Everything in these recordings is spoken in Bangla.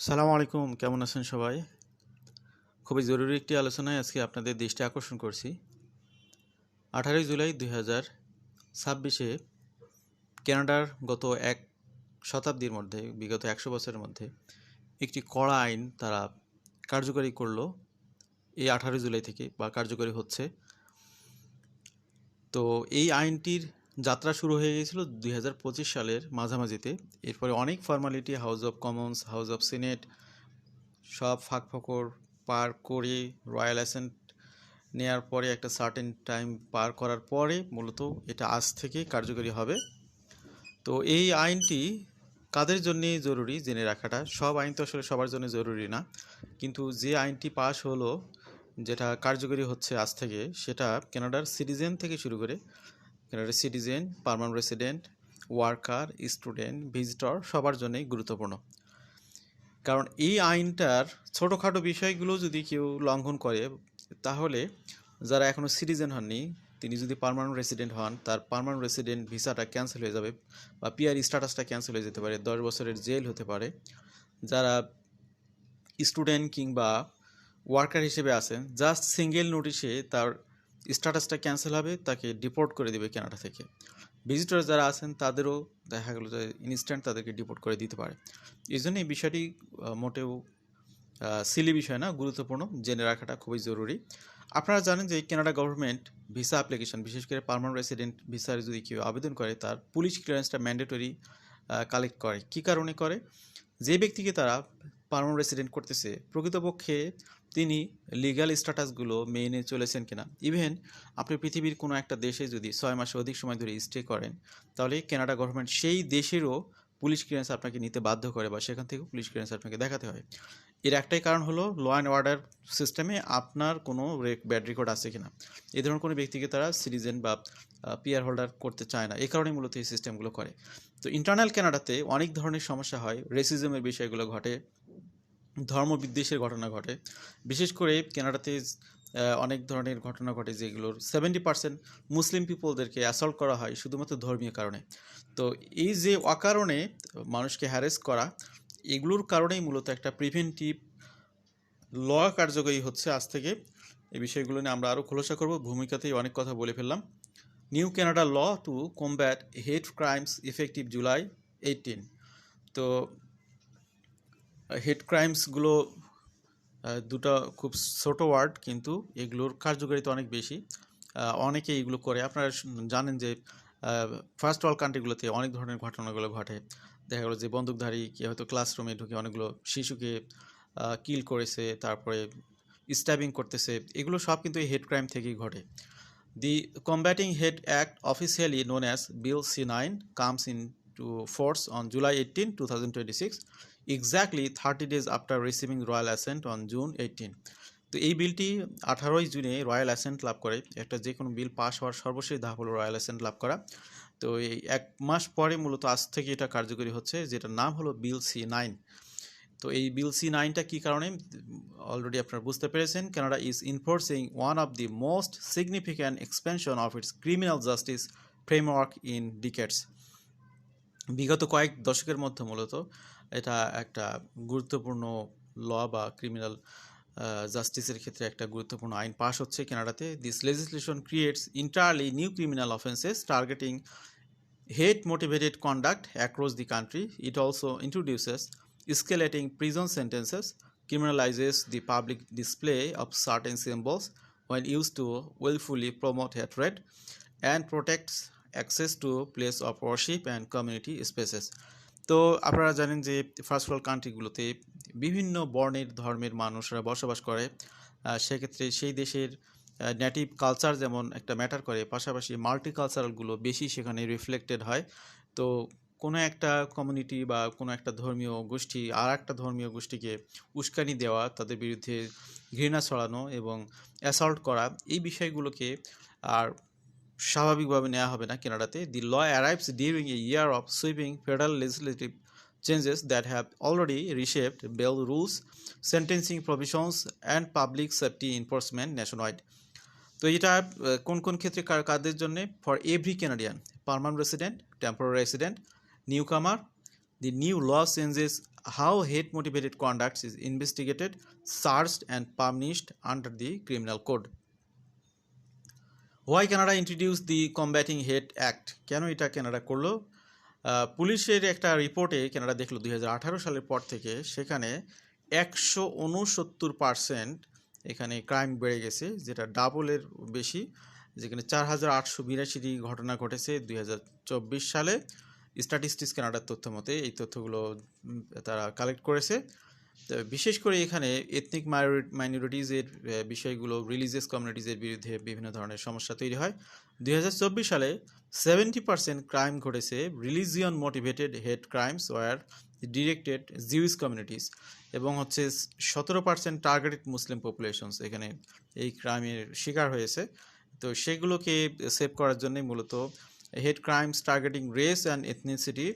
সালামু আলাইকুম, কেমন আছেন সবাই? খুবই জরুরি একটি আলোচনায় আজকে আপনাদের দৃষ্টি আকর্ষণ করছি। 18 জুলাই 2026-এ কানাডার গত এক শতাব্দীর মধ্যে, বিগত 100 বছরের মধ্যে একটি কড়া আইন তারা কার্যকরী করলো। এই 18 জুলাই থেকে বা কার্যকরী হচ্ছে। তো এই আইনটির যাত্রা শুরু হয়ে গিয়েছিল 2025 সালের মাঝামাঝিতে। এরপরে অনেক formality, house of Commons, house of senate সব ফাঁকফোকর পার করে রয়্যাল অ্যাসেন্ট নেয়ার পরে একটা সার্টেন টাইম পার করার পরে মূলত এটা আজ থেকে কার্যকরী হবে। তো এই আইনটি কাদের জন্য জরুরি জেনে রাখাটা, সব আইন তো আসলে সবার জন্য জরুরি না, কিন্তু যে আইনটি পাশ হলো, যেটা কার্যকরী হচ্ছে আজ থেকে, সেটা কানাডার সিটিজেন থেকে শুরু করে কানাডার citizen, permanent resident, worker, student, visitor সবার জন্যই গুরুত্বপূর্ণ। কারণ এই আইনটার ছোটোখাটো বিষয়গুলো যদি কেউ লঙ্ঘন করে, তাহলে যারা এখনও সিটিজেন হননি, তিনি যদি পার্মানেন্ট রেসিডেন্ট হন, তার পার্মানেন্ট রেসিডেন্ট ভিসাটা ক্যান্সেল হয়ে যাবে বা পিআর স্ট্যাটাসটা ক্যান্সেল হয়ে যেতে পারে, 10 বছরের জেল হতে পারে। যারা স্টুডেন্ট কিংবা ওয়ার্কার হিসেবে আছেন, জাস্ট সিঙ্গেল নোটিশে তার স্ট্যাটাসটা ক্যান্সেল হবে, তাকে ডিপোর্ট করে দেবে কানাডা থেকে। ভিজিটর যারা আছেন তাদেরও দেখা গেলো যে ইনস্ট্যান্ট তাদেরকে ডিপোর্ট করে দিতে পারে। এই জন্য এই বিষয়টি মোটেও সিলি বিষয় না, গুরুত্বপূর্ণ, জেনে রাখাটা খুবই জরুরি। আপনারা জানেন যে কানাডা গভর্নমেন্ট ভিসা অ্যাপ্লিকেশন, বিশেষ করে পার্মানেন্ট রেসিডেন্ট ভিসার যদি কেউ আবেদন করে, তার পুলিশ ক্লিয়ারেন্সটা ম্যান্ডেটরি কালেক্ট করে। কী কারণে করে? যে ব্যক্তিকে তারা পার্মানেন্ট রেসিডেন্ট করতেছে, প্রকৃতপক্ষে তিনি লিগ্যাল স্ট্যাটাসগুলো মেনে চলেছেন কিনা। ইভেন আপনি পৃথিবীর কোনো একটা দেশে যদি 6 মাসে অধিক সময় ধরে স্টে করেন, তাহলে কানাডা গভর্নমেন্ট সেই দেশেরও পুলিশ ক্লিয়ারেন্স আপনাকে নিতে বাধ্য করে, বা সেখান থেকেও পুলিশ ক্লিয়ারেন্স আপনাকে দেখাতে হয়। এর একটাই কারণ হলো ল অ্যান্ড অর্ডার সিস্টেমে আপনার কোনো ব্যাড রেকর্ড আছে কিনা। এই ধরনের কোনো ব্যক্তিকে তারা সিটিজেন বা পিআর হোল্ডার করতে চায় না, এই কারণেই মূলত এই সিস্টেমগুলো করে। তো ইন্টারনাল কানাডাতে অনেক ধরনের সমস্যা হয়, রেসিজমের বিষয়গুলো ঘটে, ধর্মবিদ্বেষের ঘটনা ঘটে। বিশেষ করে কানাডাতে অনেক ধরনের ঘটনা ঘটে যেগুলোর 70% মুসলিম পিপলদেরকে অ্যাসল্ট করা হয় শুধুমাত্র ধর্মীয় কারণে। তো এই যে অকারণে মানুষকে হ্যারেস করা, এগুলোর কারণেই মূলত একটা প্রিভেন্টিভ ল কার্যকরী হচ্ছে আজ থেকে। এই বিষয়গুলো নিয়ে আমরা আরও খোলাসা করব। ভূমিকাতেই অনেক কথা বলে ফেললাম। New Canada law to combat hate crimes effective July 18। তো হেট ক্রাইমসগুলো দুটো খুব ছোট ওয়ার্ড, কিন্তু এগুলোর কার্যকারিতা অনেক বেশি। অনেকে এগুলো করে। আপনারা জানেন যে ফার্স্ট ওয়ার্ল্ড কান্ট্রিগুলোতে অনেক ধরনের ঘটনাগুলো ঘটে। দেখা গেলো যে বন্দুকধারী কে হয়তো ক্লাসরুমে ঢুকে অনেকগুলো শিশুকে কিল করেছে, তারপরে স্ট্যাবিং করতেছে। এগুলো সব কিন্তু এই হেট ক্রাইম থেকেই ঘটে। The combating hate act, officially known as bill C9, comes into force on July 18, 2026, exactly 30 days after receiving royal assent on June 18। তো এই বিলটি 18 জুনে রয়্যাল অ্যাসেন্ট লাভ করে। একটা যে কোনো বিল পাস হওয়ার সর্বশেষ ধাপ হলো রয়্যাল অ্যাসেন্ট লাভ করা। তো এই 1 মাস পরে মূলত আজ থেকে এটা কার্যকরী হচ্ছে, যেটার নাম হলো বিল C9। তো এই বিল C9টা কী কারণে অলরেডি আপনারা বুঝতে পেরেছেন। Canada is enforcing one of the most significant expansion of its criminal justice framework in decades. বিগত কয়েক দশকের মধ্যে মূলত এটা একটা গুরুত্বপূর্ণ ল বা ক্রিমিনাল জাস্টিসের ক্ষেত্রে একটা গুরুত্বপূর্ণ আইন পাস হচ্ছে কানাডাতে। This legislation creates entirely new criminal offences targeting hate motivated conduct across the country. It also introduces escalating prison sentences, criminalizes the public display of certain symbols when used to willfully promote hatred, and protects access to place of worship and community spaces. তো আপনারা জানেন যে ফার্স্ট ওয়ার্ল্ড কান্ট্রিগুলোতে বিভিন্ন বর্ণের ধর্মের মানুষরা বসবাস করে। সেক্ষেত্রে সেই দেশের নেটিভ কালচার যেমন একটা ম্যাটার করে, পাশাপাশি মাল্টিকালচারালগুলো বেশি সেখানে রিফ্লেক্টেড হয়। তো কোনো একটা কমিউনিটি বা কোনো একটা ধর্মীয় গোষ্ঠী আর একটা ধর্মীয় গোষ্ঠীকে উস্কানি দেওয়া, তাদের বিরুদ্ধে ঘৃণা ছড়ানো এবং অ্যাসল্ট করা, এই বিষয়গুলোকে আর স্বাভাবিকভাবে নেওয়া হবে না কানাডাতে। The law arrives during a year of sweeping federal legislative changes that have already reshaped bail rules, sentencing provisions, and public safety enforcement nationwide. তো এটা কোন কোন ক্ষেত্রে কাদের জন্য? For every Canadian, permanent resident, temporary resident, newcomer. The new law changes how hate motivated conduct is investigated, searched and punished under the criminal code. Why Canada introduced the Combating Hate Act? কেন এটা কানাডা করলো? পুলিশের একটা রিপোর্টে কানাডা দেখলো 2018 সালের পর থেকে সেখানে 169% এখানে ক্রাইম বেড়ে গেছে, যেটা ডাবলের বেশি, যেখানে 4882টি ঘটনা ঘটেছে 2024 সালে। স্ট্যাটিস্টিক্স কানাডার তথ্য মতে এই তথ্যগুলো তারা কালেক্ট করেছে। বিশেষ করে এখানে এথনিক মাইনরিটিজের বিষয়গুলো, রিলিজিয়াস কমিউনিটিজের বিরুদ্ধে বিভিন্ন ধরনের সমস্যা তৈরি হয়। 2024 সালে 70% ক্রাইম ঘটেছে religion motivated hate crimes were directed Jewish communities, এবং হচ্ছে 17% টার্গেটেড মুসলিম পপুলেশনস এখানে এই ক্রাইমের শিকার হয়েছে। তো সেগুলোকে সেভ করার জন্যই মূলত hate crimes targeting race and ethnicity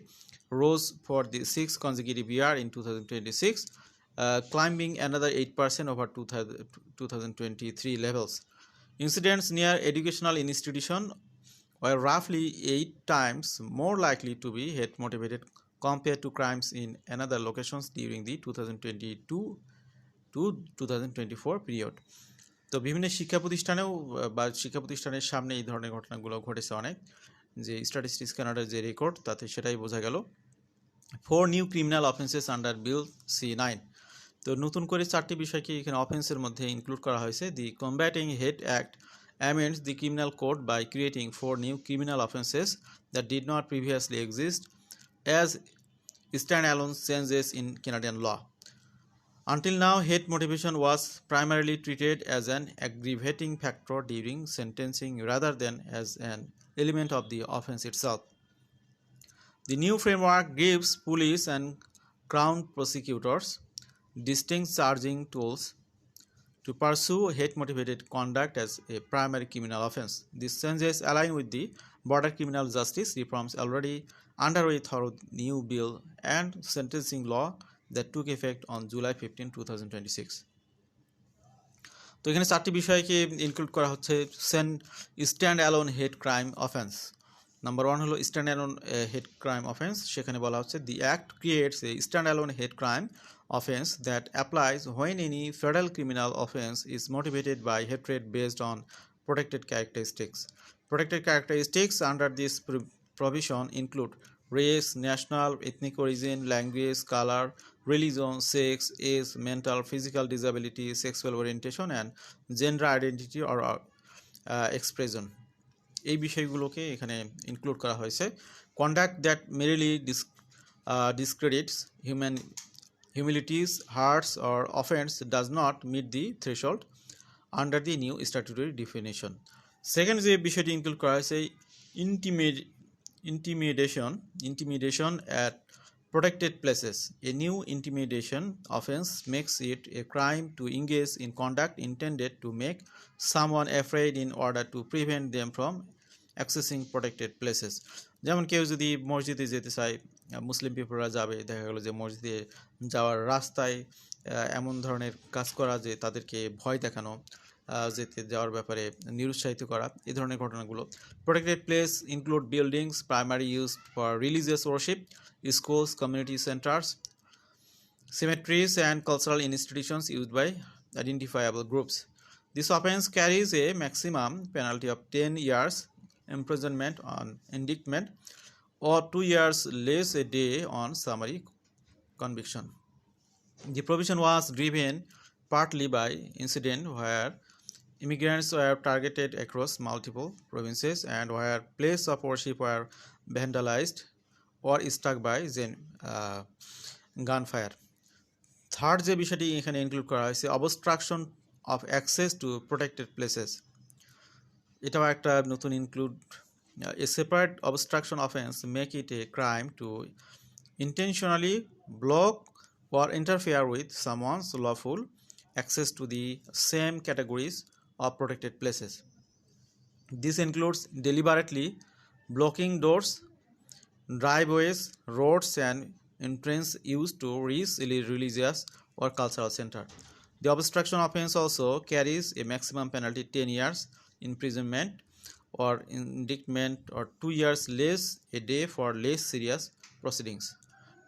rose for the 6th consecutive year in 2026, climbing another 8% over 2023 levels. Incidents near educational institutions were roughly 8 times more likely to be hate motivated compared to crimes in another locations during the 2022 to 2024 period. তো বিভিন্ন শিক্ষা প্রতিষ্ঠানেও বা শিক্ষা প্রতিষ্ঠানের সামনে এই ধরনের ঘটনাগুলো ঘটেছে অনেক, যে স্ট্যাটিস্টিক্স কানাডার যে রেকর্ড তাতে সেটাই বোঝা গেল। 4 নিউ ক্রিমিনাল অফেন্সেস আন্ডার বিল C9। তো নতুন করে 4টি বিষয়কে এখানে অফেন্সের মধ্যে ইনক্লুড করা হয়েছে। The combating hate act amends the criminal code by creating 4 new criminal offenses that did not previously exist as standalone changes in Canadian law. Until now, hate motivation was primarily treated as an aggravating factor during sentencing rather than as an element of the offense itself. The new framework gives police and crown prosecutors distinct charging tools to pursue hate-motivated conduct as a primary criminal offense. These changes align with the broader criminal justice reforms already underway through new bill and sentencing law that took effect on July 15, 2026. তো এখানে 4টি বিষয়কে ইনক্লুড করা হচ্ছে স্ট্যান্ড অ্যালোন হেট ক্রাইম অফেন্স। নাম্বার 1 হলো স্ট্যান্ড অ্যালোন হেট ক্রাইম অফেন্স। সেখানে বলা হচ্ছে the act creates A stand alone hate crime offense that applies when any federal criminal offense is motivated by hatred based on protected characteristics. Protected characteristics under this provision include race, national, ethnic origin, language, color, religion, sex, age, mental, physical disability, sexual orientation, and gender identity or expression. এই বিষয়গুলোকে এখানে ইনক্লুড করা হয়েছে। Conduct that merely discredits humilities, hurts, or offends does not meet the threshold under the new statutory definition. Second যে বিষয়টি ইনক্লুড করা হয়েছে intimidation at protected places. A new intimidation offense makes it a crime to engage in conduct intended to make someone afraid in order to prevent them from accessing protected places. যেমন কেউ যদি মসজিদে যেতে চায়, মুসলিম পিপলরা যাবে, দেখা গেলো যে মসজিদে যাওয়ার রাস্তায় এমন ধরনের কাজ করা যে তাদেরকে ভয় দেখানো, যেতে যাওয়ার ব্যাপারে নিরুৎসাহিত করা, এই ধরনের ঘটনাগুলো। Protected place include buildings primary use for religious warship, schools, community centers, cemeteries, and cultural institutions used by identifiable groups. This offense carries a maximum penalty of 10 years imprisonment on indictment or 2 years less a day on summary conviction. The provision was driven partly by incident where immigrants were targeted across multiple provinces and where places of worship were vandalized or struck by gunfire. Third যে বিষয়টি এখানে ইনক্লুড করা হয়েছে obstruction of access to protected places. এটাও একটা নতুন include. A separate obstruction offence make it a crime to intentionally block or interfere with someone's lawful access to the same categories of protected places. This includes deliberately blocking doors, driveways, roads, and entrance used to reach a religious or cultural center. The obstruction offense also carries a maximum penalty 10 years imprisonment or indictment or 2 years less a day for less serious proceedings.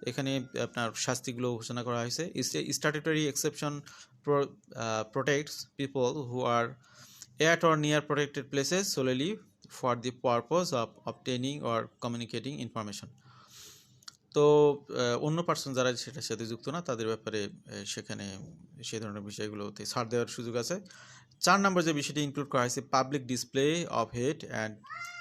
এখানে আপনার শাস্তিগুলো ঘোষণা করা হয়েছে। Statutory exception protects people who are at or near protected places solely for the purpose of obtaining or communicating information. তো অন্য পার্সন যারা সেটার সাথে যুক্ত না তাদের ব্যাপারে সেখানে সেই ধরনের বিষয়গুলোতে ছাড় দেওয়ার সুযোগ আছে। 4 নম্বর যে বিষয়টি ইনক্লুড করা হয়েছে, public display of hate and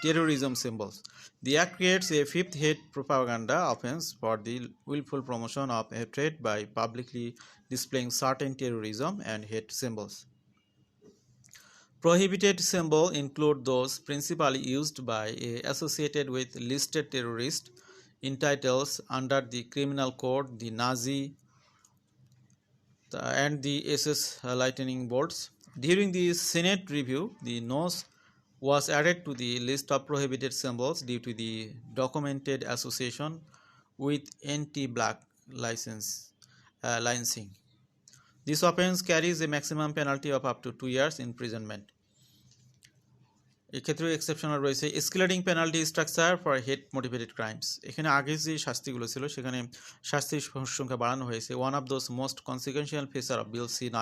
terrorism symbols. The Act creates a fifth hate propaganda offense for the willful promotion of hatred by publicly displaying certain terrorism and hate symbols. Prohibited symbols include those principally used by associated with listed terrorists in titles under the Criminal Code, the Nazi and the SS lightning bolts. During the Senate review, the nose was added to the list of prohibited symbols due to the documented association with anti-black licensing. This offense carries a maximum penalty of up to 2 years imprisonment. এক্ষেত্রে এক্সেপশনাল রয়েছে escalating penalty structure for hate motivated crimes. এখানে আগে যে শাস্তিগুলো ছিল সেখানে শাস্তির সংখ্যা বাড়ানো হয়েছে। One of those most consequential feature of bill C9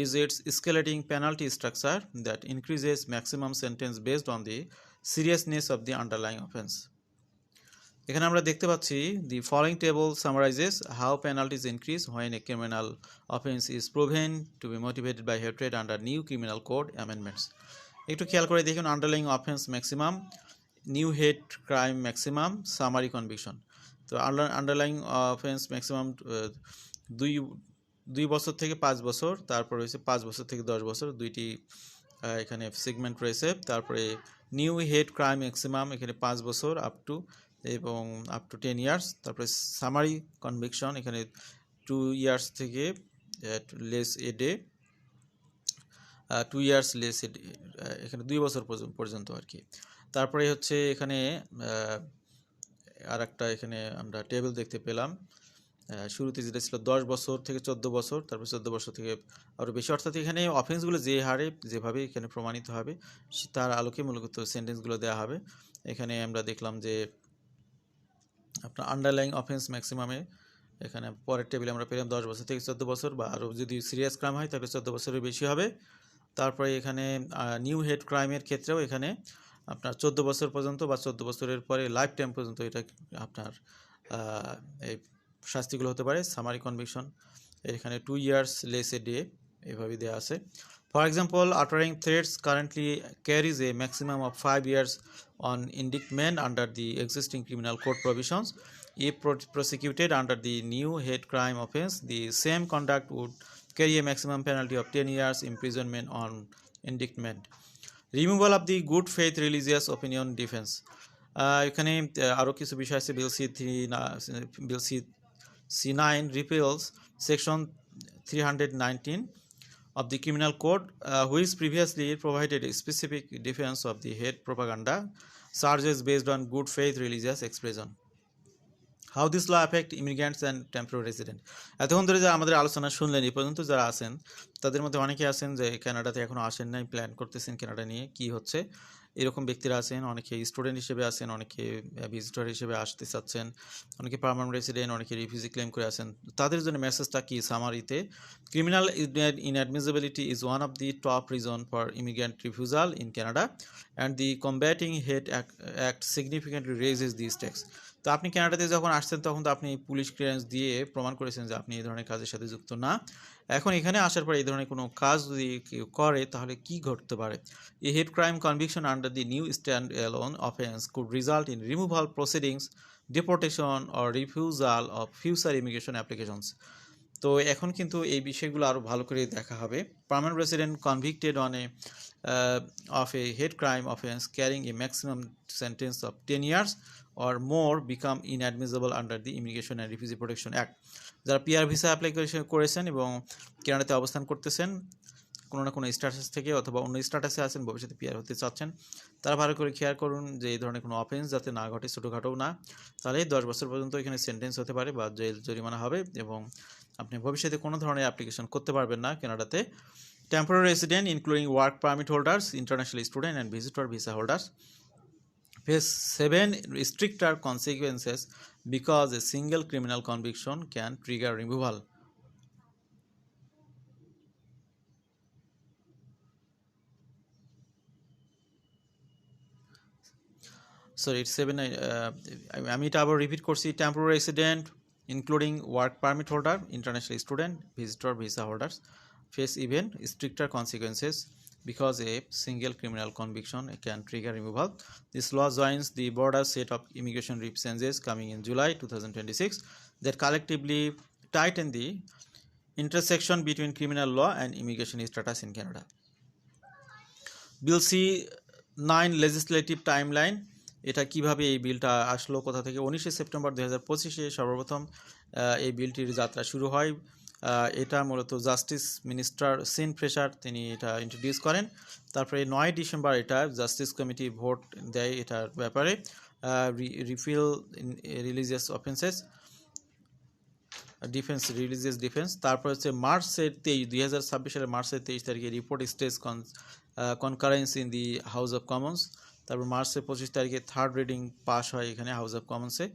is its escalating penalty structure that increases maximum sentence based on the seriousness of the underlying offense. এখানে আমরা দেখতে পাচ্ছি the following table summarizes how penalties increase when a criminal offense is proven to be motivated by hatred under new criminal code amendments. একটু খেয়াল করে দেখুন, underlying offence maximum, new head crime maximum, summary conviction. তো আন্ডারলাইং অফেন্স ম্যাক্সিমাম 2 বছর থেকে 5 বছর, তারপর রয়েছে 5 বছর থেকে 10 বছর, দুইটি এখানে সেগমেন্ট রয়েছে। তারপরে নিউ হেড ক্রাইম ম্যাক্সিমাম এখানে 5 বছর আপ টু 10 ইয়ার্স। তারপরে সামারি কনভিকশন এখানে 2 ইয়ার্স থেকে less a day, 2 years less এখানে 2 বছর পর্যন্ত আর কি। তারপরে হচ্ছে এখানে আর একটা এখানে আমরা টেবিল দেখতে পেলাম, শুরুতে যেটা ছিল 10 বছর থেকে 14 বছর, তারপর 14 বছর থেকে আরও বেশি। অর্থাৎ এখানে অফেন্সগুলো যে হারে যেভাবে এখানে প্রমাণিত হবে তার আলোকে মূলত সেন্টেন্সগুলো দেওয়া হবে। এখানে আমরা দেখলাম যে আপনার আন্ডারলাইং অফেন্স ম্যাক্সিমামে এখানে পরের টেবিলে আমরা পেলাম 10 বছর থেকে 14 বছর, বা আরও যদি সিরিয়াস ক্রাইম হয় তাহলে 14 বছরের বেশি হবে। তারপরে এখানে নিউ হেড ক্রাইমের ক্ষেত্রেও এখানে আপনার 14 বছর পর্যন্ত বা 14 বছরের পরে লাইফ টাইম পর্যন্ত এটা আপনার এই শাস্তিগুলো হতে পারে। সামারি কনভিকশন এখানে 2 ইয়ার্স লেস এ ডে এভাবে দেওয়া আছে। For example, uttering threats currently carries a maximum of 5 years on indictment under the existing criminal code provisions. If prosecuted under the new hate crime offense, the same conduct would carry a maximum penalty of 10 years imprisonment on indictment. Removal of the good faith religious opinion defense. এখানে আরও কিছু বিষয় আছে। বিল C9 repeals section 319 of the criminal code, which previously provided a specific defense of the hate propaganda charges based on good faith religious expression. How this law affect immigrants and temporary resident. এতক্ষণ ধরে যারা আমাদের আলোচনা শুনলেন, এই পর্যন্ত যারা আছেন তাদের মধ্যে অনেকে আছেন যে কানাডাতে এখনও আসেন নাই, প্ল্যান করতেছেন কানাডা নিয়ে কি হচ্ছে, এরকম ব্যক্তিরা আছেন। অনেকে স্টুডেন্ট হিসেবে আছেন, অনেকে ভিজিটর হিসেবে আসতে চাচ্ছেন, অনেকে পার্মানেন্ট রেসিডেন্ট, অনেকে রিফিউজি ক্লেম করে আছেন। তাদের জন্য মেসেজটা কি সামারিতে, criminal inadmissibility is one of the top reason for immigrant refusal in Canada and the Combating Hate Act significantly raises these stakes. তো আপনি কানাডাতে যখন আসছেন তখন তো আপনি পুলিশ ক্লিয়ারেন্স দিয়ে প্রমাণ করেছেন যে আপনি এই ধরনের কাজের সাথে যুক্ত না। এখন এখানে আসার পর এই ধরনের কোনো কাজ যদি কেউ করে তাহলে কি ঘটতে পারে? A hate crime conviction under the new stand-alone offense could result in removal proceedings, deportation or refusal of future immigration applications. তো এখন কিন্তু এই বিষয়গুলো আরও ভালো করে দেখা হবে। Permanent resident convicted on of a hate crime offense carrying a maximum sentence of 10 years or more become inadmissible under the Immigration and Refugee Protection Act. যারা পিআর ভিসা অ্যাপ্লাই করেছেন এবং কানাডাতে অবস্থান করতেছেন কোনো না কোনো স্ট্যাটাস থেকে অথবা অন্য স্ট্যাটাসে আছেন, ভবিষ্যতে পিআর হতে চাচ্ছেন, তারা ভালো করে খেয়াল করুন যে এই ধরনের কোনো অফেন্স যাতে না ঘটে, ছোটোখাটোও না, তাহলে 10 বছর পর্যন্ত এখানে সেন্টেন্স হতে পারে বা জেল জরিমানা হবে এবং আপনি ভবিষ্যতে কোনো ধরনের অ্যাপ্লিকেশন করতে পারবেন না কানাডাতে। Temporary resident including work permit holders, international student and visitor visa holders, face 7 stricter consequences because a single criminal conviction can trigger removal. Sorry, it's 7 আমি এটা আবার রিপিট করছি। Temporary resident including work permit holder, international student, visitor visa holders face even stricter consequences because a single criminal conviction can trigger removal. This law joins the broader set of immigration changes coming in July 2026 that collectively tighten the intersection between criminal law and immigration status in Canada. Bill C-9 legislative timeline. এটা কিভাবে এই বিলটা আসলো কোথা থেকে? 19শে সেপ্টেম্বর 2025-এ সর্বপ্রথম এই বিলটির যাত্রা শুরু হয়। এটা মূলত জাস্টিস মিনিস্টার সিন ফ্রেশার তিনি এটা ইন্ট্রোডিউস করেন। তারপরে 9 ডিসেম্বর এটা জাস্টিস কমিটি ভোট দেয় এটার ব্যাপারে। Refill religious offences religious defence. তারপর হচ্ছে মার্চের 2026 সালের মার্চের 23 তারিখে report stage concurrence in the house of Commons. তারপর মার্চের 25 তারিখে থার্ড রিডিং পাস হয় এখানে হাউস অফ কমন্সে।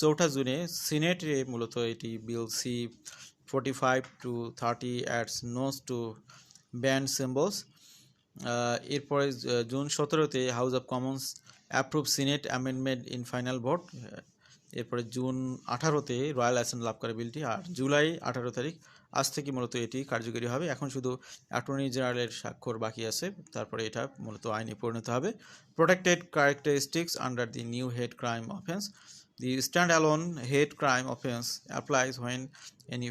4 জুনে সিনেটে মূলত এটি bill C-45 to 30 adds no's to banned symbols. এরপরে জুন 17-তে House of Commons approve Senate amendment in final vote. এরপরে জুন 18-তে রয়্যাল অ্যাসেন্ট লাভ করে বিলটি। আর জুলাই 18 তারিখ আজ থেকে মূলত এটি কার্যকরী হবে। এখন শুধু অ্যাটর্নি জেনারেলের স্বাক্ষর বাকি আছে, তারপরে এটা মূলত আইনে পরিণত হবে। Protected characteristics under the new head crime offence. The standalone hate crime offense applies when any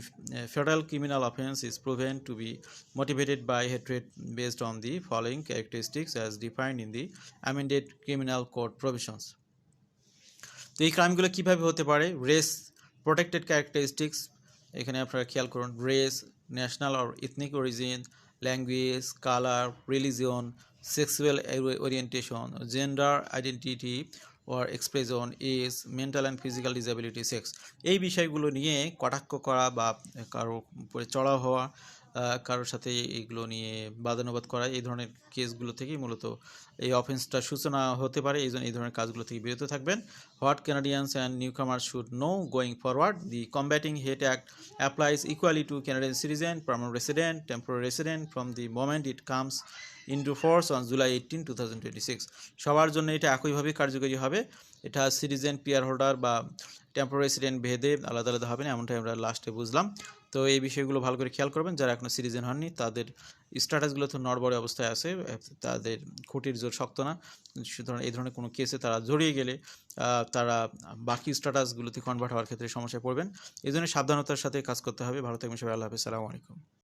federal criminal offense is proven to be motivated by hatred based on the following characteristics as defined in the amended criminal code provisions. তো এই ক্রাইমগুলো কীভাবে হতে পারে? রেস প্রোটেক্টেড ক্যারেক্টারিস্টিক্স, এখানে আপনারা খেয়াল করুন, race, national or ethnic origin, language, colour, religion, sexual orientation, gender identity or expression, age, mental and physical disability, sex, এই বিষয়গুলো নিয়ে কটাক্ষ করা বা কারো উপরে চড়াও হওয়া, কারোর সাথে এগুলো নিয়ে বাদানুবাদ করা, এই ধরনের কেসগুলো থেকেই মূলত এই অফেন্সটা সূচনা হতে পারে। এই জন্য এই ধরনের কাজগুলো থেকে বিরত থাকবেন। What Canadians and newcomers should know going forward. The Combating Hate Act applies equally to Canadian citizen, permanent resident, temporary resident from the moment it comes into force on July 18, 2026. সবার জন্য এটা একইভাবে কার্যকরী হবে। এটা সিটিজেন, পিআর হোল্ডার বা টেম্পোরারি রেসিডেন্ট ভেদে আলাদা আলাদা হবে না, এমনটাই আমরা লাস্টে বুঝলাম। তো এই বিষয়গুলো ভালো করে খেয়াল করবেন। যারা এখনও সিটিজেন হননি তাদের স্ট্যাটাসগুলো তো নড়বড়ে অবস্থায় আছে, তাদের খুঁটির জোর শক্ত না। সুতরাং এই ধরনের কোনো কেসে তারা জড়িয়ে গেলে তারা বাকি স্ট্যাটাসগুলোতে কনভার্ট হওয়ার ক্ষেত্রে সমস্যায় পড়বেন। এই জন্য সাবধানতার সাথে কাজ করতে হবে। ভালো থাকবেন সবাই। আল্লাহ হাফেজ। আসসালামু আলাইকুম।